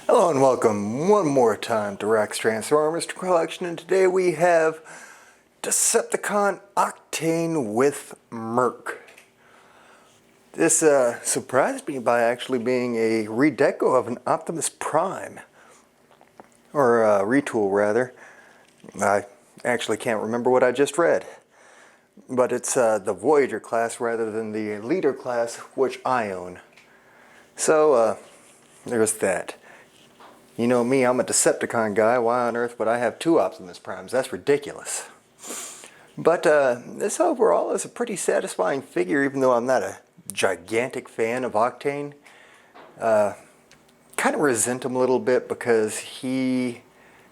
Hello and welcome one more time to Rex Transformers Collection, and today we have Decepticon Octane with Merc. This surprised me by actually being a redeco of an Optimus Prime, or a retool rather. I actually can't remember what I just read, but it's the Voyager class rather than the Leader class, which I own. So there's that. You know me, I'm a Decepticon guy. Why on earth would I have two Optimus Primes? That's ridiculous. But this overall is a pretty satisfying figure, even though I'm not a gigantic fan of Octane. Kind of resent him a little bit because he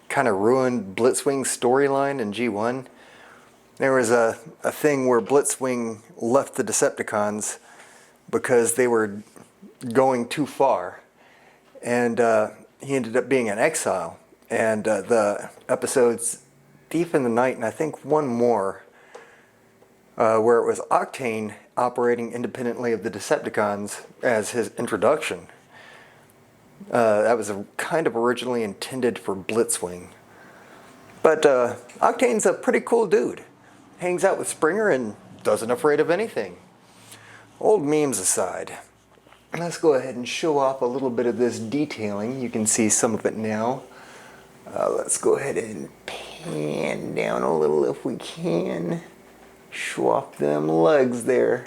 kind of ruined Blitzwing's storyline in G1. There was a thing where Blitzwing left the Decepticons because they were going too far. And he ended up being in exile, and the episodes Thief in the Night, and I think one more, where it was Octane operating independently of the Decepticons as his introduction. That was kind of originally intended for Blitzwing. But Octane's a pretty cool dude. Hangs out with Springer and doesn't afraid of anything. Old memes aside, let's go ahead and show off a little bit of this detailing. You can see some of it now. Let's go ahead and pan down a little if we can. Show off them legs there.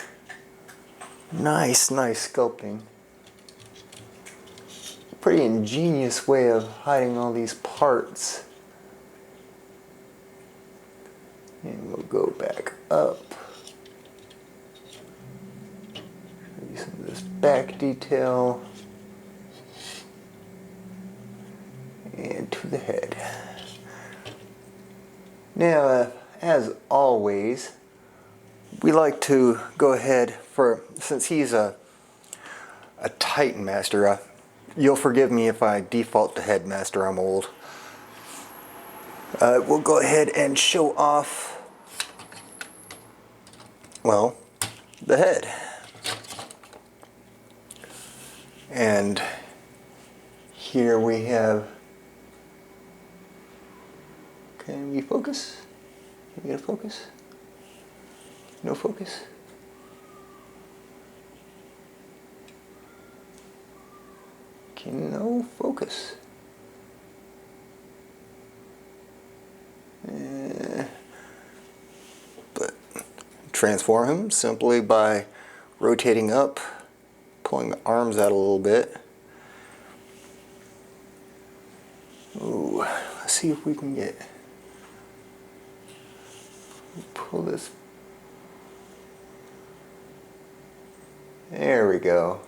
Nice sculpting. Pretty ingenious way of hiding all these parts. And we'll go back up. Some of this back detail, and to the head. Now, as always, we like to go ahead since he's a Titan Master. You'll forgive me if I default to Headmaster, I'm old. We'll go ahead and show off, well, the head. And here we have, can we focus? Can we get a focus? No focus? Can no focus? But transform him simply by rotating up, pulling the arms out a little bit. Ooh, let's see if we can pull this. There we go.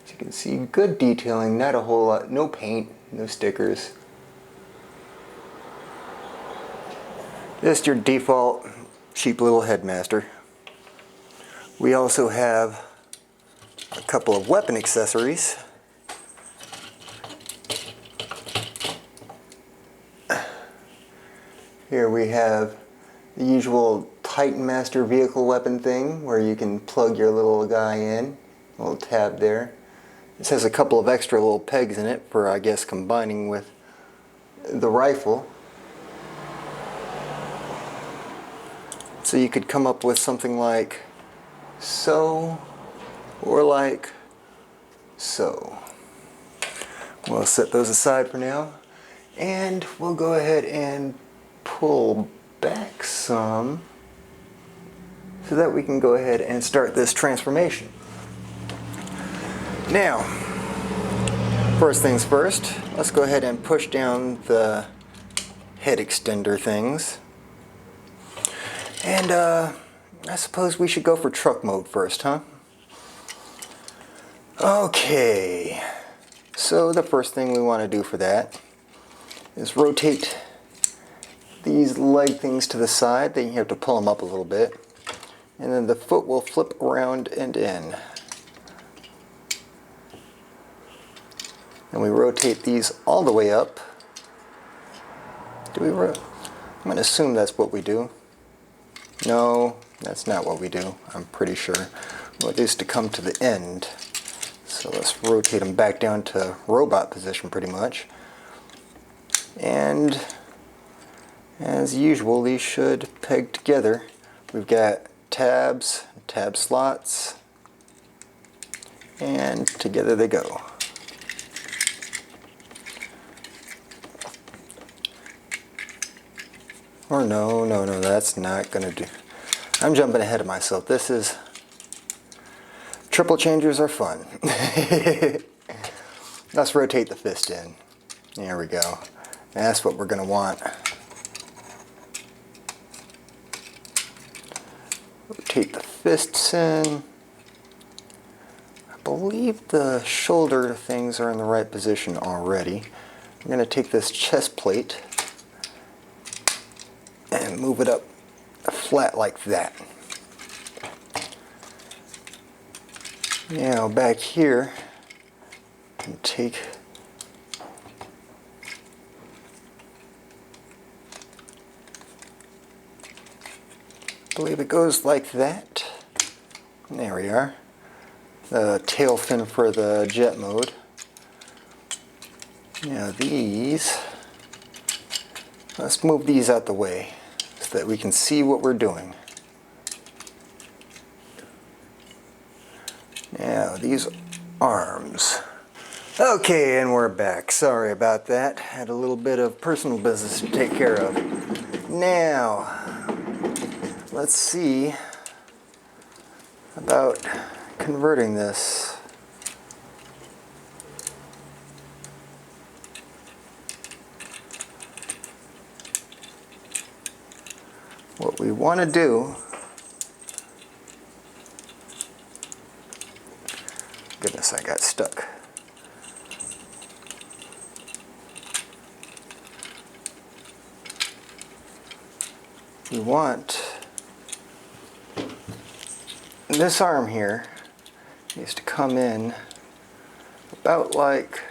As you can see, good detailing, not a whole lot, no paint, no stickers. Just your default cheap little Headmaster. We also have a couple of weapon accessories. Here we have the usual Titan Master vehicle weapon thing where you can plug your little guy in, a little tab there. This has a couple of extra little pegs in it for, I guess, combining with the rifle. So you could come up with something like so, or like so. We'll set those aside for now, and we'll go ahead and pull back some so that we can go ahead and start this transformation. Now, first things first, let's go ahead and push down the head extender things. And I suppose we should go for truck mode first, huh? Okay, so the first thing we want to do for that is rotate these leg things to the side. Then you have to pull them up a little bit. And then the foot will flip around and in. And we rotate these all the way up. I'm going to assume that's what we do. No, that's not what we do, I'm pretty sure. We want this to come to the end. So let's rotate them back down to robot position pretty much. And as usual, these should peg together. We've got tabs, tab slots, and together they go. Or no, that's not gonna do. I'm jumping ahead of myself. This is, triple changers are fun. Let's rotate the fist in. There we go. That's what we're gonna want. Rotate the fists in. I believe the shoulder things are in the right position already. I'm gonna take this chest plate and move it up flat like that. Now back here, and take I believe it goes like that. There we are. The tail fin for the jet mode. Now these, let's move these out the way so that we can see what we're doing. Now these arms. Okay, and we're back. Sorry about that. Had a little bit of personal business to take care of. Now, let's see about converting this. What we want to do, goodness, I got stuck. We want this arm here needs to come in about like,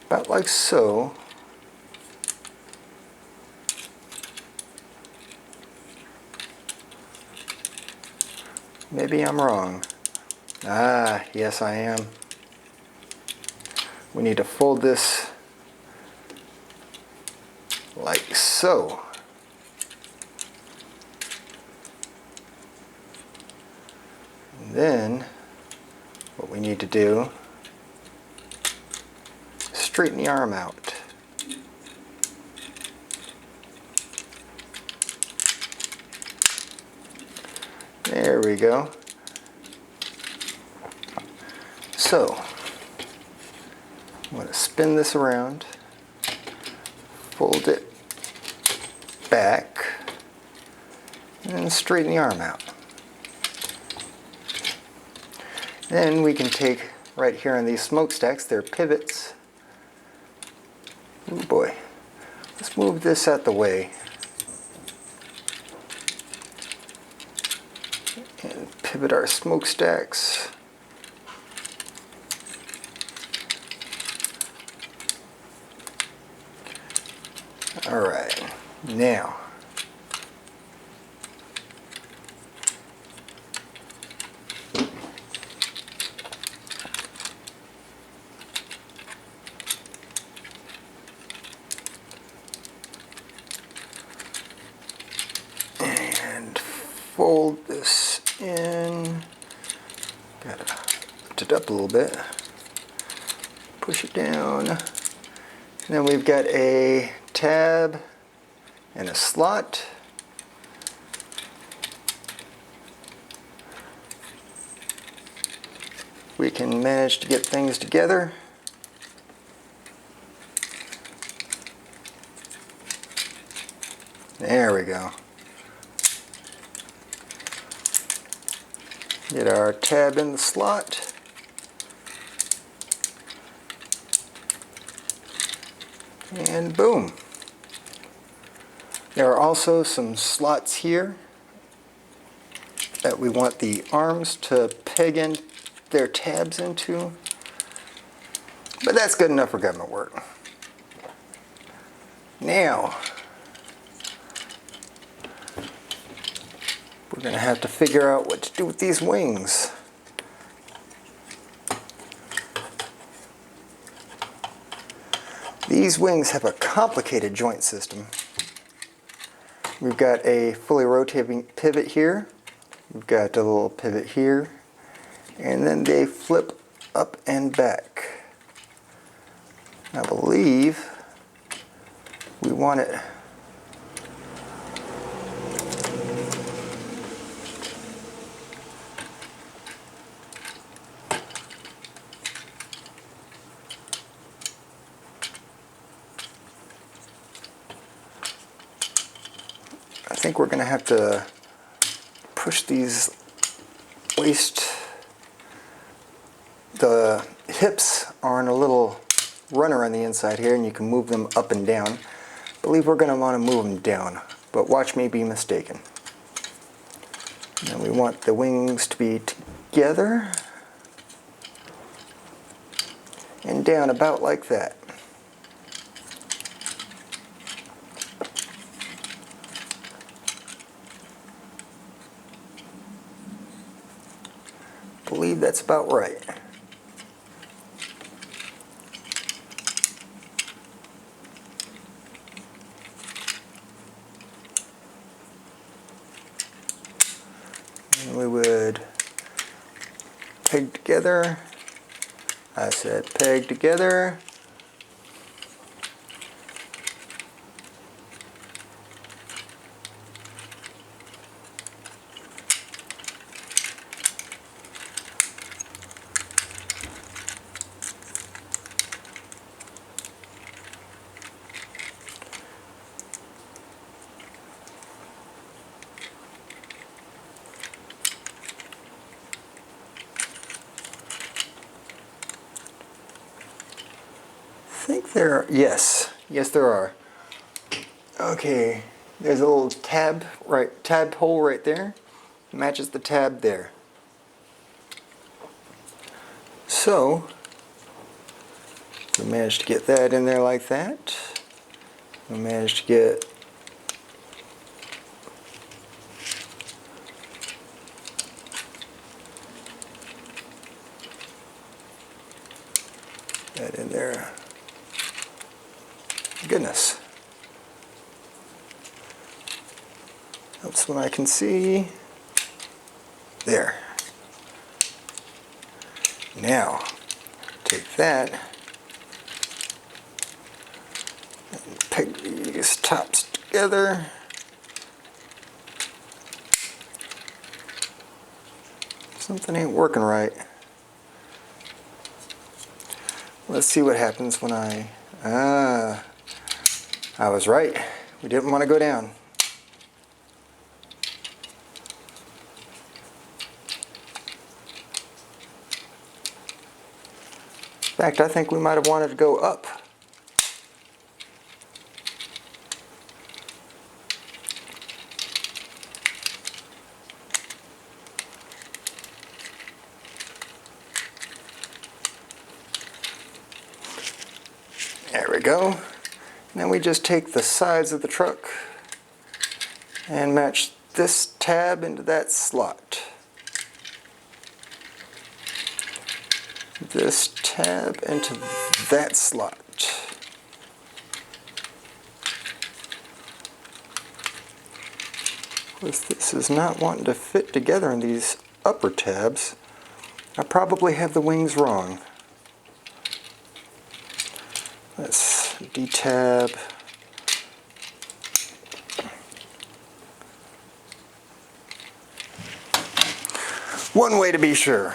about like so. Maybe I'm wrong. Ah, yes I am. We need to fold this like so. And then what we need to do is straighten the arm out. There we go. So I'm going to spin this around, fold it back, and straighten the arm out. Then we can take right here on these smokestacks, they're pivots. Oh boy, let's move this out the way. And pivot our smokestacks. Alright, now and fold this in. Gotta lift it up a little bit, push it down, and then we've got a tab and a slot. We can manage to get things together. There we go. Get our tab in the slot. And boom. There are also some slots here that we want the arms to peg in their tabs into, but that's good enough for government work. Now, we're going to have to figure out what to do with these wings. These wings have a complicated joint system. We've got a fully rotating pivot here. We've got a little pivot here. And then they flip up and back. I believe we want it I think we're going to have to push these the hips are on a little runner on the inside here, and you can move them up and down. I believe we're going to want to move them down, but watch me be mistaken. And we want the wings to be together and down about like that. I believe that's about right. And we would peg together. I said peg together. I think there are, yes there are. Okay, there's a little tab hole right there. Matches the tab there. So we managed to get that in there like that. We managed to get that in there. Goodness. That's what I can see. There. Now, take that and peg these tops together. Something ain't working right. Let's see what happens when I was right. We didn't want to go down. In fact, I think we might have wanted to go up. There we go. Then we just take the sides of the truck and match this tab into that slot. This tab into that slot. If this is not wanting to fit together in these upper tabs, I probably have the wings wrong. Let's detab. One way to be sure.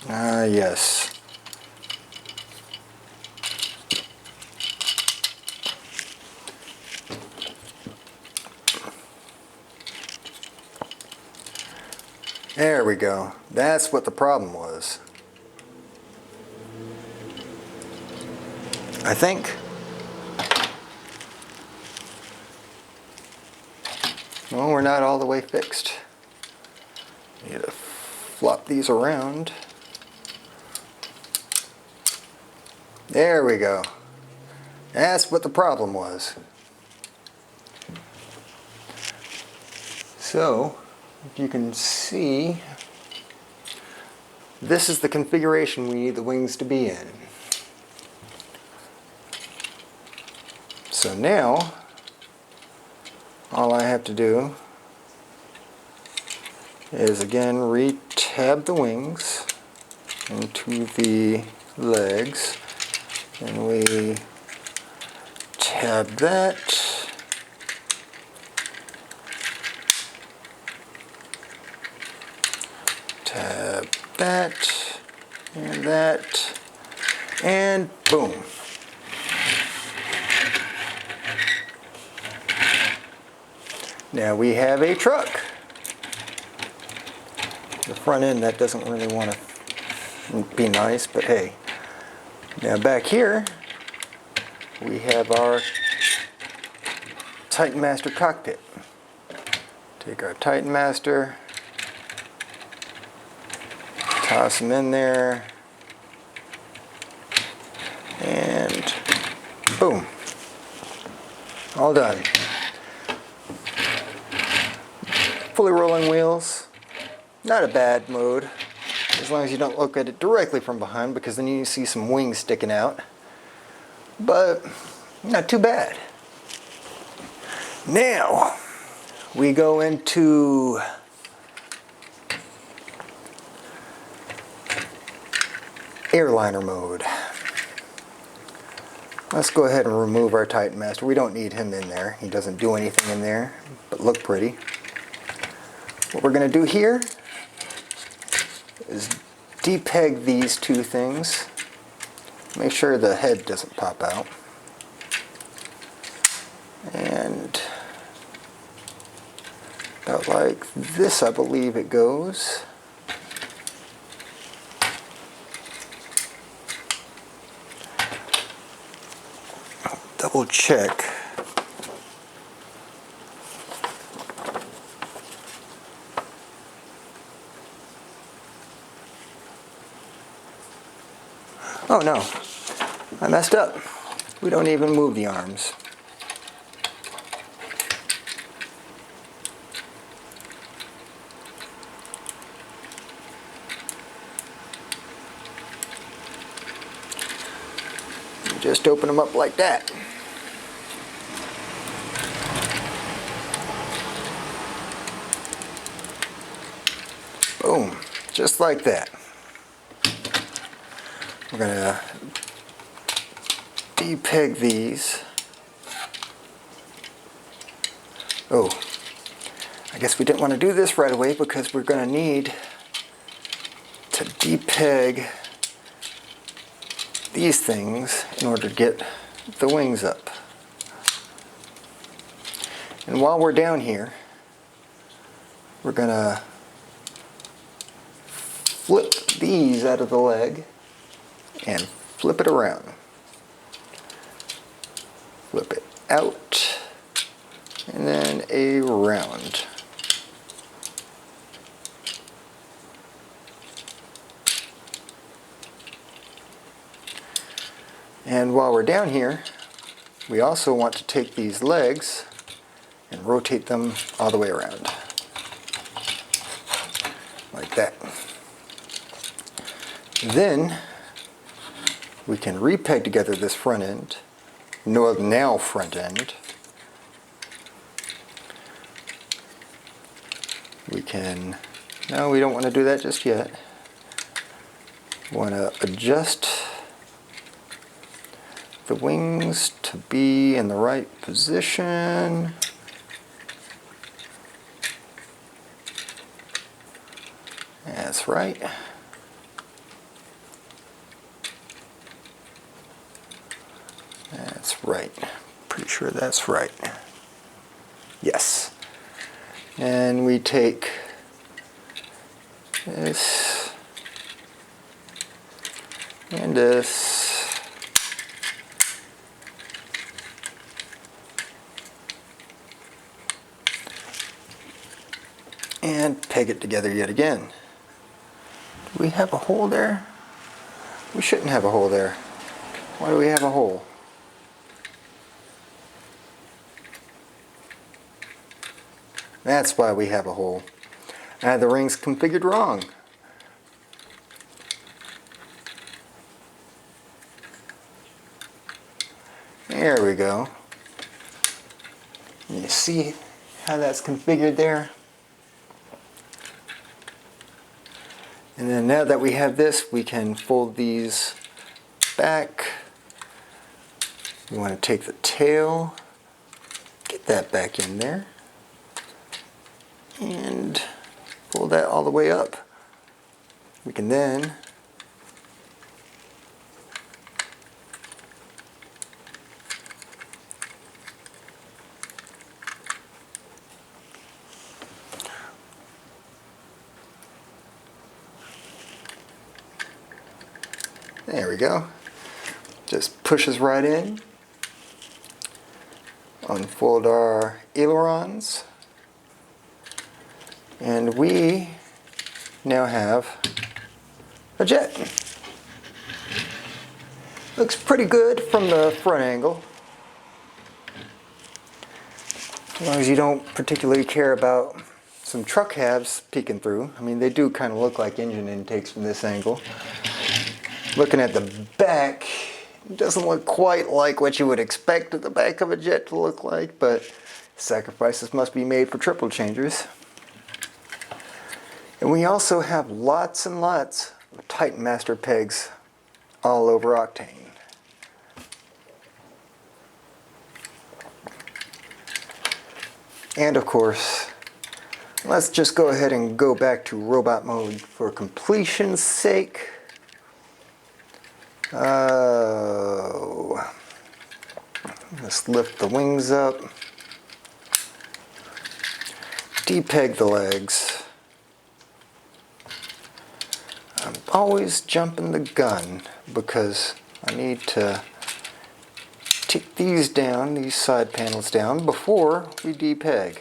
Ah, yes. There we go. That's what the problem was. I think. Well, we're not all the way fixed. Need to flop these around. There we go. That's what the problem was. So, if you can see, this is the configuration we need the wings to be in. So now, all I have to do is again re-tab the wings into the legs, and we tab that, tab that, and boom. Now we have a truck. The front end, that doesn't really want to be nice, but hey. Now back here, we have our Titan Master cockpit. Take our Titan Master, toss him in there, and boom. All done. Fully rolling wheels. Not a bad mode, as long as you don't look at it directly from behind, because then you see some wings sticking out. But not too bad. Now we go into Airliner Mode. Let's go ahead and remove our Titan Master. We don't need him in there. He doesn't do anything in there but look pretty. What we're going to do here is depeg these two things. Make sure the head doesn't pop out. And about like this, I believe it goes. Double check. Oh no, I messed up. We don't even move the arms. Just open them up like that. Boom, just like that. We're going to depeg these. Oh, I guess we didn't want to do this right away because we're going to need to depeg these things in order to get the wings up. And while we're down here, we're going to flip these out of the leg and flip it around. Flip it out and then around. And while we're down here, we also want to take these legs and rotate them all the way around. Like that. Then we can repeg together this front end, now front end. We can, no, we don't want to do that just yet. We want to adjust the wings to be in the right position. That's right. That's right. Pretty sure that's right. Yes. And we take this and this. and peg it together yet again. Do we have a hole there? We shouldn't have a hole there. Why do we have a hole? That's why we have a hole. I had the rings configured wrong. There we go. You see how that's configured there? And then now that we have this, we can fold these back. We want to take the tail, get that back in there, and pull that all the way up. We can then there we go. Just pushes right in. Unfold our ailerons. And we now have a jet. Looks pretty good from the front angle. As long as you don't particularly care about some truck halves peeking through. I mean, they do kind of look like engine intakes from this angle. Looking at the back, it doesn't look quite like what you would expect the back of a jet to look like, but sacrifices must be made for triple changers. And we also have lots and lots of Titan master pegs all over Octane. And of course, let's just go ahead and go back to robot mode for completion's sake. Let's lift the wings up, depeg the legs. I'm always jumping the gun because I need to take these down, these side panels down, before we depeg.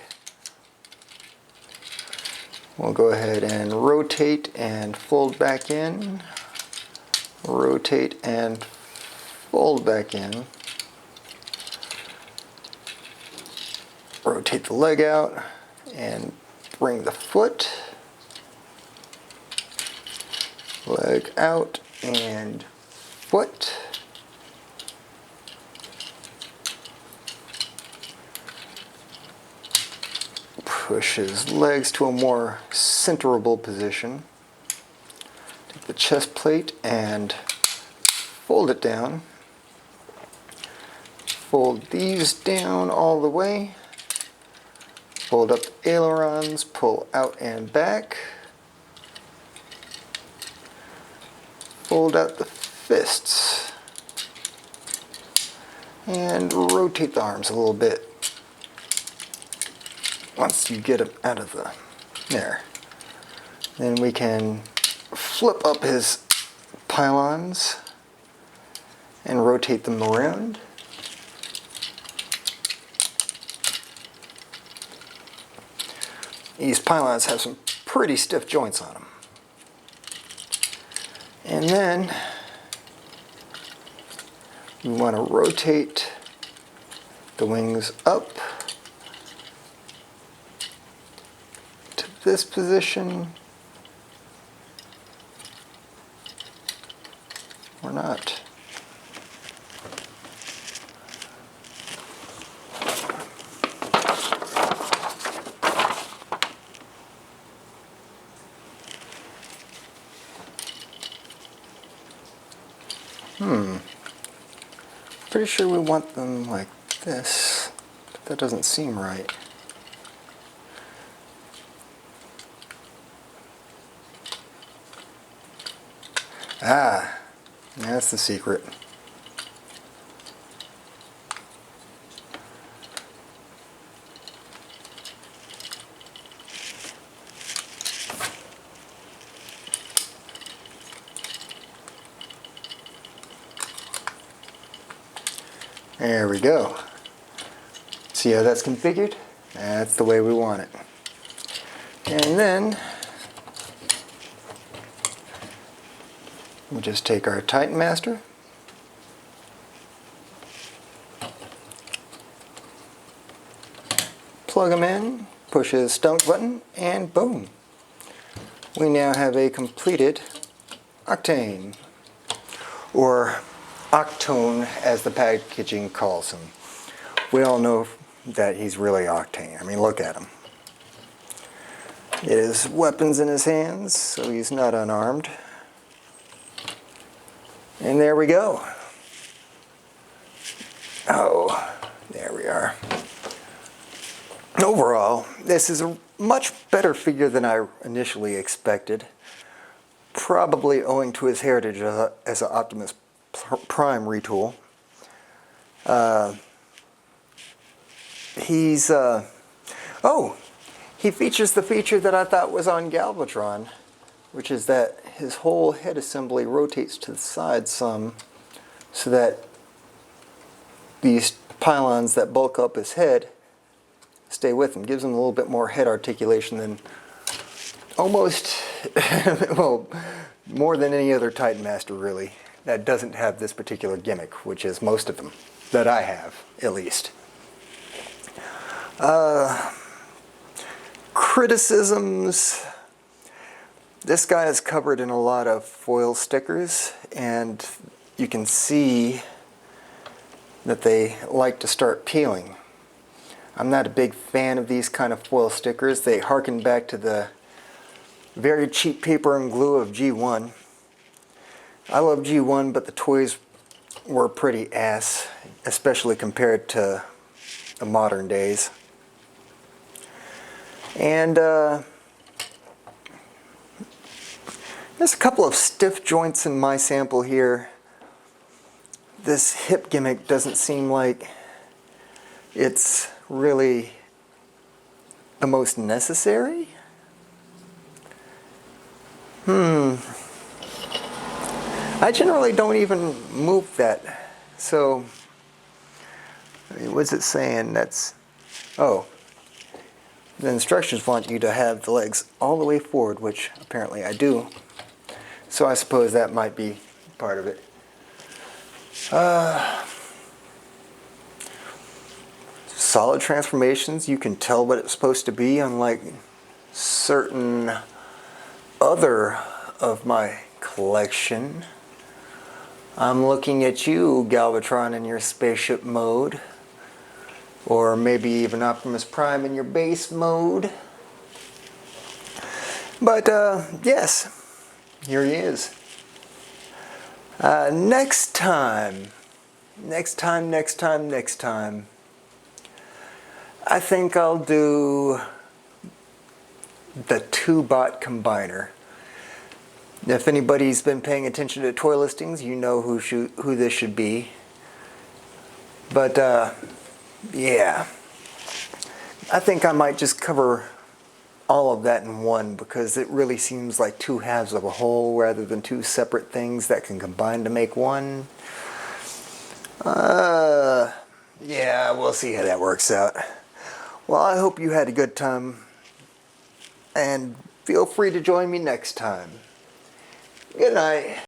We'll go ahead and rotate and fold back in. Rotate and fold back in. Rotate the leg out and bring the foot. Leg out and foot. Push his legs to a more centerable position. Take the chest plate and fold it down. Fold these down all the way. Fold up the ailerons, pull out and back. Fold out the fists. And rotate the arms a little bit. Once you get them out of the, there. Then we can flip up his pylons and rotate them around. These pylons have some pretty stiff joints on them. And then we want to rotate the wings up to this position, or not. Pretty sure we want them like this, but that doesn't seem right. Ah, that's the secret. There we go. See how that's configured? That's the way we want it. And then we'll just take our Titan Master, plug them in, push his stunk button, and boom. We now have a completed Octane, or Octone as the packaging calls him. We all know that he's really Octane. I mean, look at him. He has weapons in his hands, so he's not unarmed. And there we go. Oh, there we are. Overall, this is a much better figure than I initially expected. Probably owing to his heritage as an Optimus Prime retool. He features the feature that I thought was on Galvatron, which is that his whole head assembly rotates to the side some, so that these pylons that bulk up his head stay with him. Gives him a little bit more head articulation than almost, well, more than any other Titan Master really, that doesn't have this particular gimmick, which is most of them, that I have, at least. Criticisms. This guy is covered in a lot of foil stickers, and you can see that they like to start peeling. I'm not a big fan of these kind of foil stickers. They harken back to the very cheap paper and glue of G1. I love G1, but the toys were pretty ass, especially compared to the modern days. And there's a couple of stiff joints in my sample here. This hip gimmick doesn't seem like it's really the most necessary. I generally don't even move that. So, what's it saying? That's, oh, the instructions want you to have the legs all the way forward, which apparently I do. So I suppose that might be part of it. Solid transformations, you can tell what it's supposed to be, unlike certain other of my collection. I'm looking at you, Galvatron, in your spaceship mode. Or maybe even Optimus Prime in your base mode. But yes, here he is. Next time, I think I'll do the 2-bot combiner. If anybody's been paying attention to toy listings, you know who this should be. But yeah, I think I might just cover all of that in one, because it really seems like two halves of a whole rather than two separate things that can combine to make one. Yeah, we'll see how that works out. Well, I hope you had a good time, and feel free to join me next time. Good night.